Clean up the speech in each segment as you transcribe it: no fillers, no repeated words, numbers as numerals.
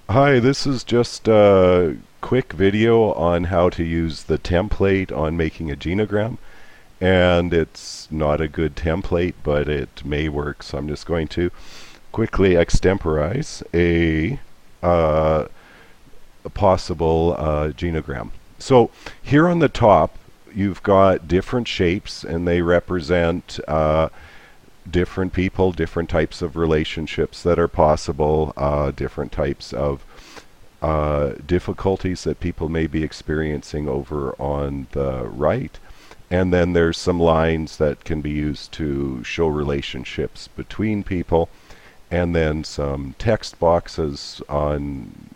Hi, this is just a quick video on how to use the template on making a genogram. And it's not a good template, but it may work. So I'm just going to quickly extemporize a possible genogram. So here on the top, you've got different shapes, and they represent different people, different types of relationships that are possible, different types of difficulties that people may be experiencing over on the right. And then there's some lines that can be used to show relationships between people. And then some text boxes on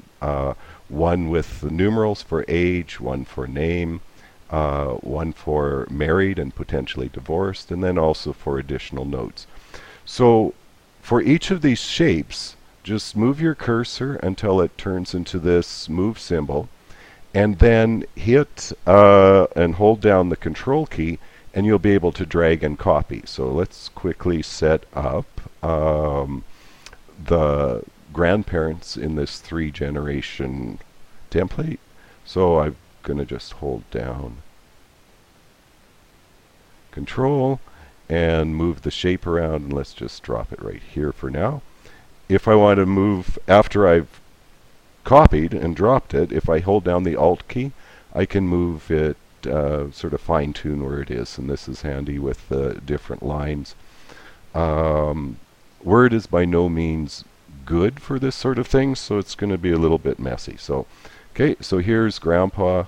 one with the numerals for age, one for name, one for married and potentially divorced, and then also for additional notes. So for each of these shapes, just move your cursor until it turns into this move symbol, and then hit and hold down the control key, and you'll be able to drag and copy. So let's quickly set up the grandparents in this 3-generation template. So I'm going to just hold down control and move the shape around, and let's just drop it right here for now. If I want to move after I've copied and dropped it, if I hold down the Alt key, I can move it, sort of fine tune where it is, and this is handy with the different lines. Word is by no means good for this sort of thing, so it's going to be a little bit messy. So, okay, so here's Grandpa,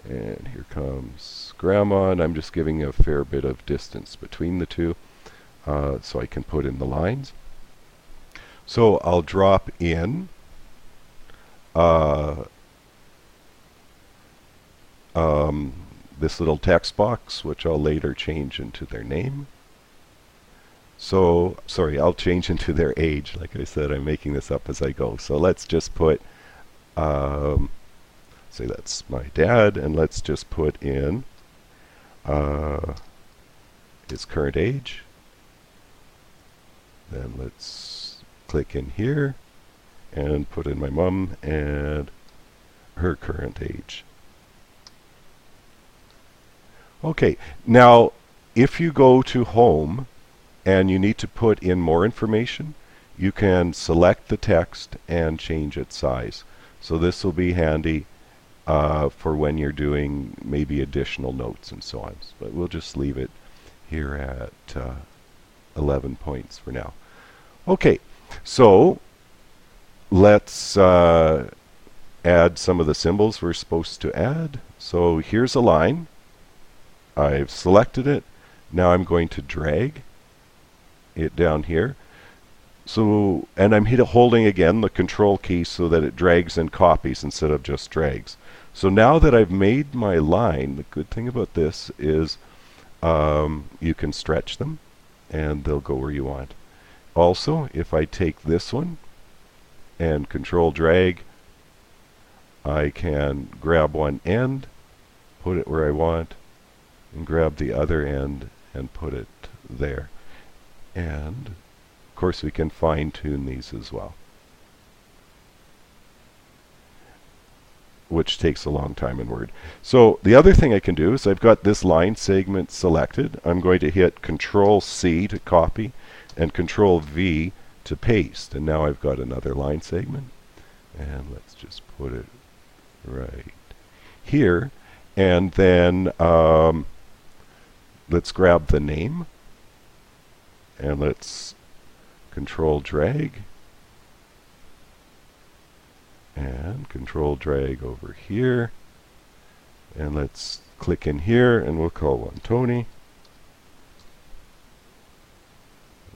and here comes Grandma, and I'm just giving a fair bit of distance between the two so I can put in the lines. So I'll drop in uh, this little text box, which I'll later change into their name. So, sorry, I'll change into their age. Like I said, I'm making this up as I go. So let's just put, say that's my dad, and let's just put in his current age. Then let's click in here and put in my mom and her current age. Okay, now if you go to home and you need to put in more information, you can select the text and change its size. So this will be handy for when you're doing maybe additional notes and so on. But we'll just leave it here at 11 points for now. Okay, so let's add some of the symbols we're supposed to add. So here's a line. I've selected it. Now I'm going to drag it down here. So, and I'm holding again the control key so that it drags and copies instead of just drags. So now that I've made my line, the good thing about this is you can stretch them and they'll go where you want. Also, if I take this one and control drag, I can grab one end, put it where I want, and grab the other end and put it there. And of course we can fine tune these as well, which takes a long time in Word. So the other thing I can do is I've got this line segment selected. I'm going to hit Control C to copy and Control V to paste. And now I've got another line segment. And let's just put it right here. And then let's grab the name. And let's Control drag. And Control drag over here. And let's click in here and we'll call one Tony.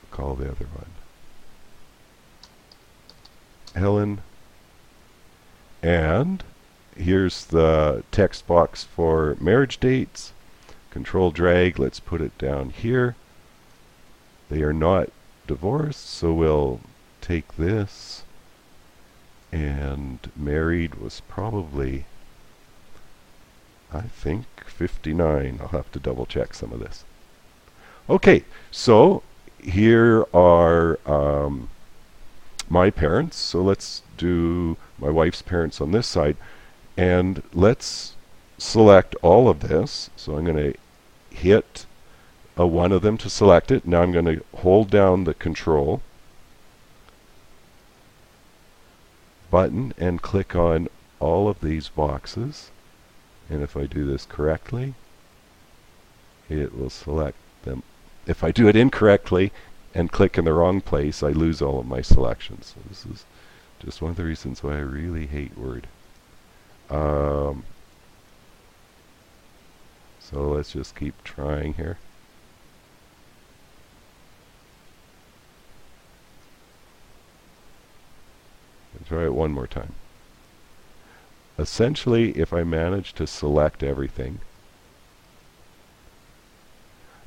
We'll call the other one Helen. And here's the text box for marriage dates. Control drag, let's put it down here. They are not divorced, so we'll take this. And married was probably, I think, 59. I'll have to double check some of this. Okay, so here are my parents. So let's do my wife's parents on this side. And let's select all of this. So I'm going to hit one of them to select it. Now I'm going to hold down the control button and click on all of these boxes. And if I do this correctly, it will select them. If I do it incorrectly and click in the wrong place, I lose all of my selections. So this is just one of the reasons why I really hate Word. So let's just keep trying here. Let's try it one more time. Essentially, if I manage to select everything,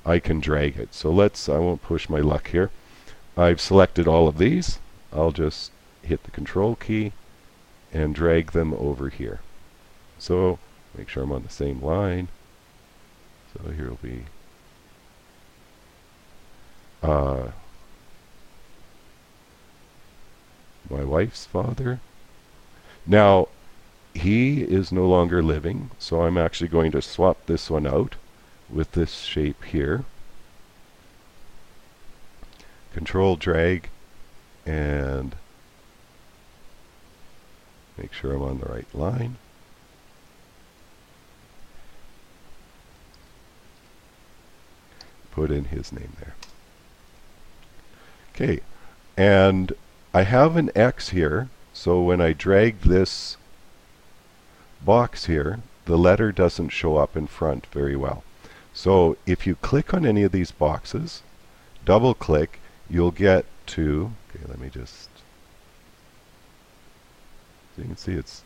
I can drag it. So I won't push my luck here. I've selected all of these. I'll just hit the control key and drag them over here. So make sure I'm on the same line. So here will be my wife's father. Now, he is no longer living, so I'm actually going to swap this one out with this shape here. Control drag and make sure I'm on the right line. Put in his name there. Okay, and I have an X here, so when I drag this box here, the letter doesn't show up in front very well. So if you click on any of these boxes, double click, you'll get to, okay, let me just, so you can see it's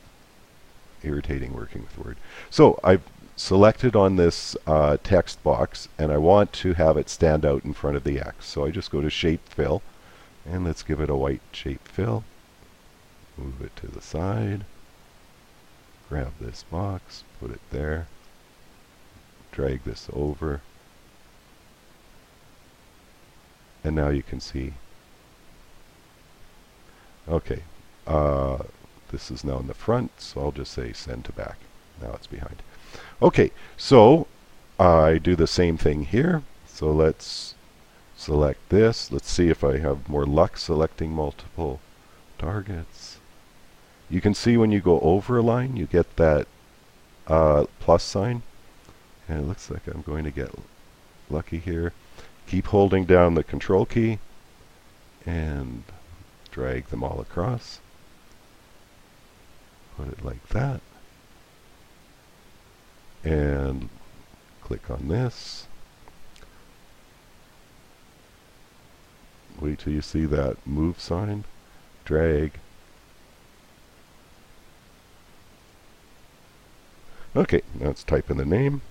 irritating working with Word. So I've selected on this text box and I want to have it stand out in front of the X. So I just go to Shape Fill and let's give it a white shape fill. Move it to the side. Grab this box, put it there. Drag this over. And now you can see. Okay, this is now in the front, so I'll just say send to back. Now it's behind. Okay, so I do the same thing here. So let's select this. Let's see if I have more luck selecting multiple targets. You can see when you go over a line, you get that plus sign. And it looks like I'm going to get lucky here. Keep holding down the control key and drag them all across. Put it like that. And click on this. Wait till you see that move sign. Drag. Okay, now let's type in the name.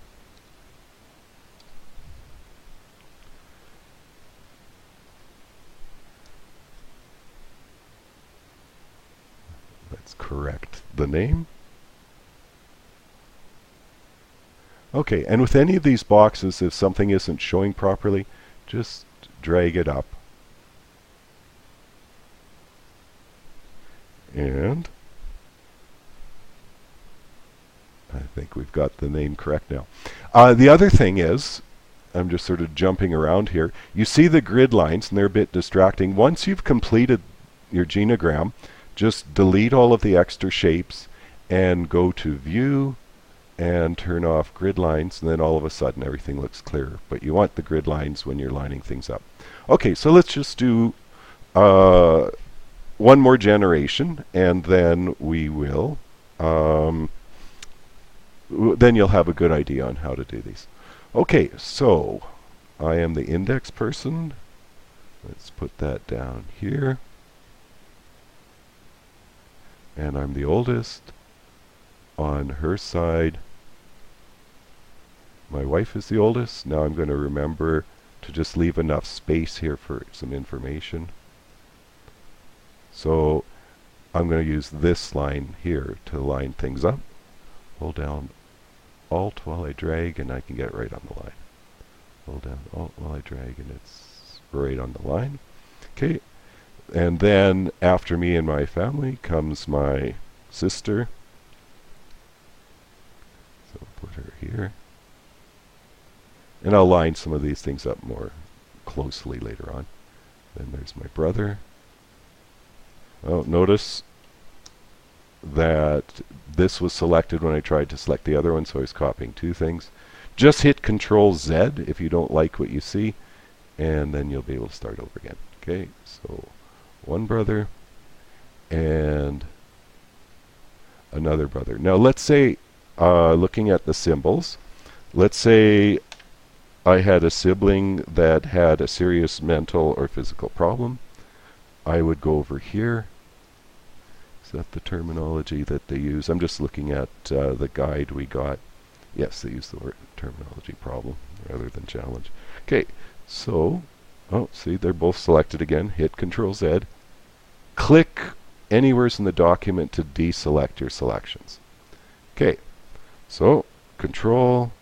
Let's correct the name. Okay, and with any of these boxes, if something isn't showing properly, just drag it up. And I think we've got the name correct now. The other thing is, I'm just sort of jumping around here. You see the grid lines, and they're a bit distracting. Once you've completed your genogram, just delete all of the extra shapes and go to View and turn off grid lines, and then all of a sudden everything looks clearer. But you want the grid lines when you're lining things up. Okay, so let's just do one more generation, and then we will then you'll have a good idea on how to do these. Okay, so I am the index person. Let's put that down here. And I'm the oldest. On her side, my wife is the oldest. Now I'm going to remember to just leave enough space here for some information. So I'm going to use this line here to line things up. Hold down Alt while I drag, and I can get right on the line. Hold down Alt while I drag, and it's right on the line. Okay, And then after me and my family comes my sister. So put her here. And I'll line some of these things up more closely later on. Then there's my brother. Oh, notice that this was selected when I tried to select the other one, so I was copying two things. Just hit Control Z if you don't like what you see, and then you'll be able to start over again. Okay, so one brother and another brother. Now let's say, looking at the symbols, let's say I had a sibling that had a serious mental or physical problem. I would go over here. Is that the terminology that they use? I'm just looking at the guide we got. Yes, they use the word terminology problem rather than challenge. Okay, so, oh, see, they're both selected again. Hit Control Z. Click anywhere in the document to deselect your selections. Okay, so Control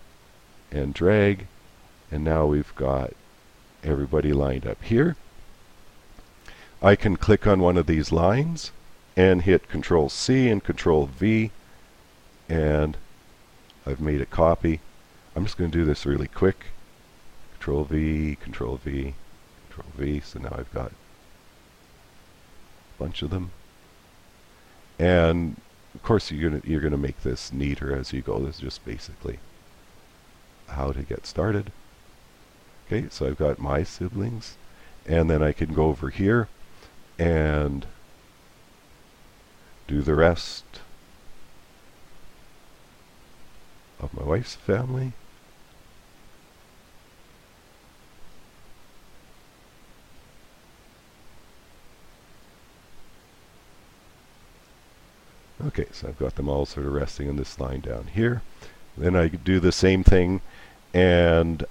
and drag, and now we've got everybody lined up here. I can click on one of these lines and hit Control C and Control V, and I've made a copy. I'm just going to do this really quick. Control V, Control V, Control V. So now I've got a bunch of them. And of course you're gonna make this neater as you go. This is just basically how to get started. Okay, so I've got my siblings, and then I can go over here and do the rest of my wife's family. Okay, so I've got them all sort of resting on this line down here. Then I do the same thing and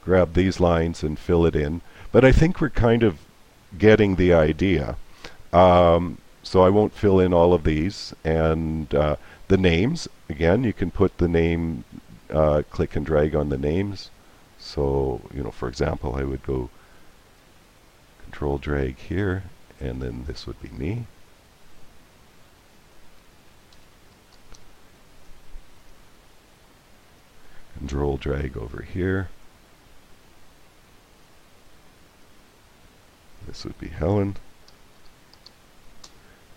grab these lines and fill it in. But I think we're kind of getting the idea. So I won't fill in all of these. And the names, again, you can put the name, click and drag on the names. So, you know, for example, I would go Control drag here, and then this would be me. Control drag over here. This would be Helen,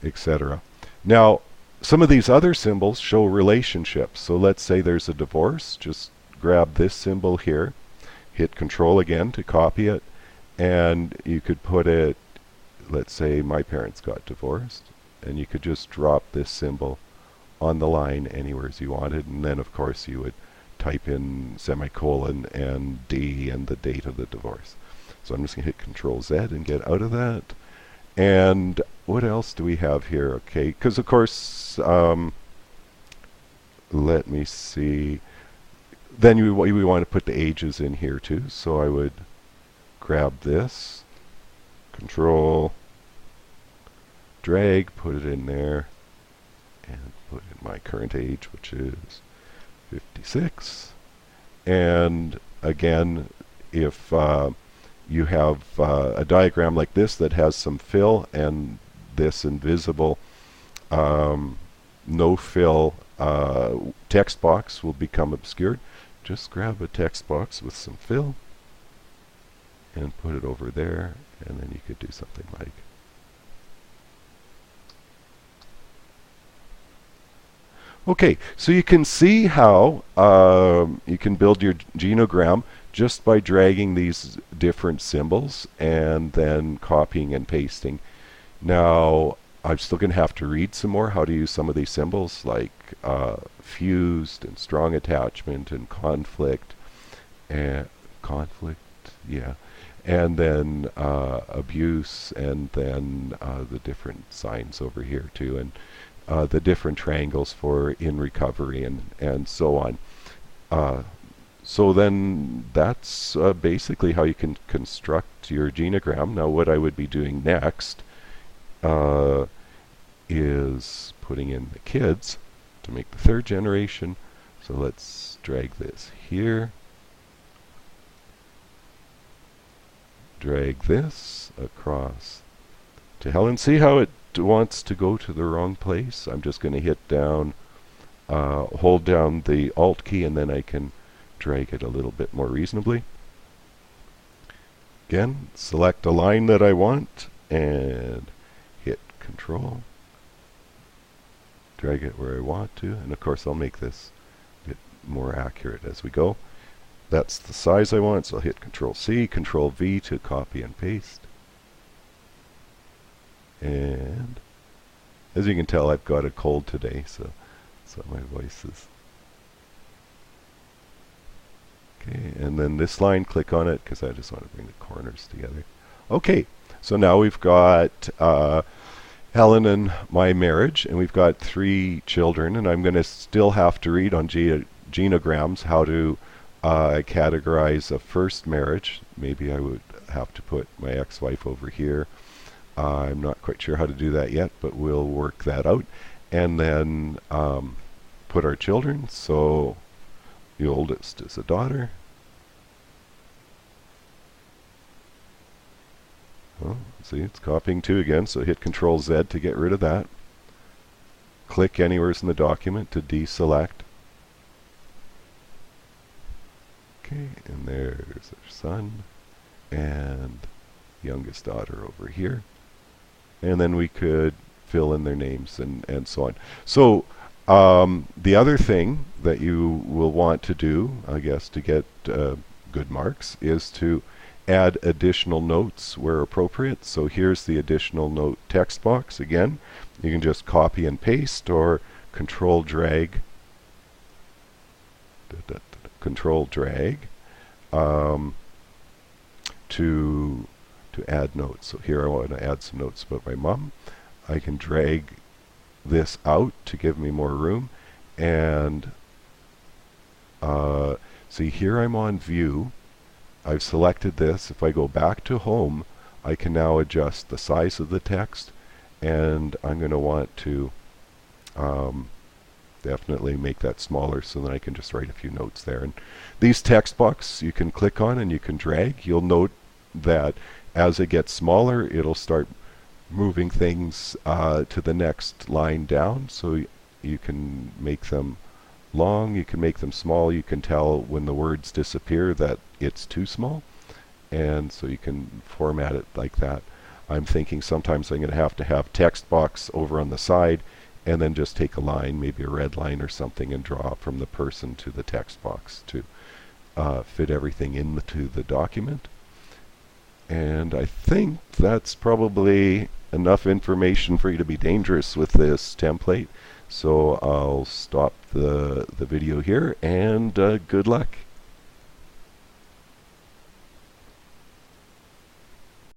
etc. Now, some of these other symbols show relationships. So let's say there's a divorce. Just grab this symbol here, hit Control again to copy it, and you could put it, let's say my parents got divorced, and you could just drop this symbol on the line anywhere as you wanted, and then of course you would type in semicolon and D and the date of the divorce. So I'm just going to hit Control Z and get out of that. And what else do we have here? Okay, because of course, let me see. Then we want to put the ages in here too. So I would grab this, Control, drag, put it in there, and put in my current age, which is 56. And again, if you have a diagram like this that has some fill and this invisible no fill text box will become obscured, just grab a text box with some fill and put it over there, and then you could do something like okay, so you can see how you can build your genogram just by dragging these different symbols and then copying and pasting. Now, I'm still going to have to read some more how to use some of these symbols, like fused and strong attachment and conflict, and yeah, and then abuse, and then the different signs over here too, and the different triangles for in recovery and so on. So then that's basically how you can construct your genogram. Now what I would be doing next is putting in the kids to make the third generation. So let's drag this here, drag this across to Helen. See how it wants to go to the wrong place? I'm just going to hit down, hold down the Alt key, and then I can drag it a little bit more reasonably. Again, select a line that I want and hit Control. Drag it where I want to, and of course I'll make this a bit more accurate as we go. That's the size I want, so I'll hit Control C, Control V to copy and paste. And as you can tell, I've got a cold today, so my voice is... Okay, and then this line, click on it, because I just want to bring the corners together. Okay, so now we've got Helen and my marriage, and we've got 3 children, and I'm going to still have to read on genograms how to categorize a first marriage. Maybe I would have to put my ex-wife over here. I'm not quite sure how to do that yet, but we'll work that out. And then put our children. So the oldest is a daughter. Well, see, it's copying 2 again, so hit Control Z to get rid of that. Click anywhere in the document to deselect. Okay, and there's our son and youngest daughter over here. And then we could fill in their names and so on. So the other thing that you will want to do, I guess, to get good marks is to add additional notes where appropriate. So here's the additional note text box again. You can just copy and paste or control drag to add notes. So here I want to add some notes about my mom. I can drag this out to give me more room, and see, here I'm on view. I've selected this. If I go back to home, I can now adjust the size of the text, and I'm going to want to definitely make that smaller so that I can just write a few notes there. And these text boxes you can click on and you can drag. You'll note that as it gets smaller, it'll start moving things to the next line down. So you can make them long, you can make them small. You can tell when the words disappear that it's too small, and so you can format it like that. I'm thinking sometimes I'm going to have text box over on the side, and then just take a line, maybe a red line or something, and draw from the person to the text box to fit everything into the document. And I think that's probably enough information for you to be dangerous with this template. So I'll stop the video here, and good luck.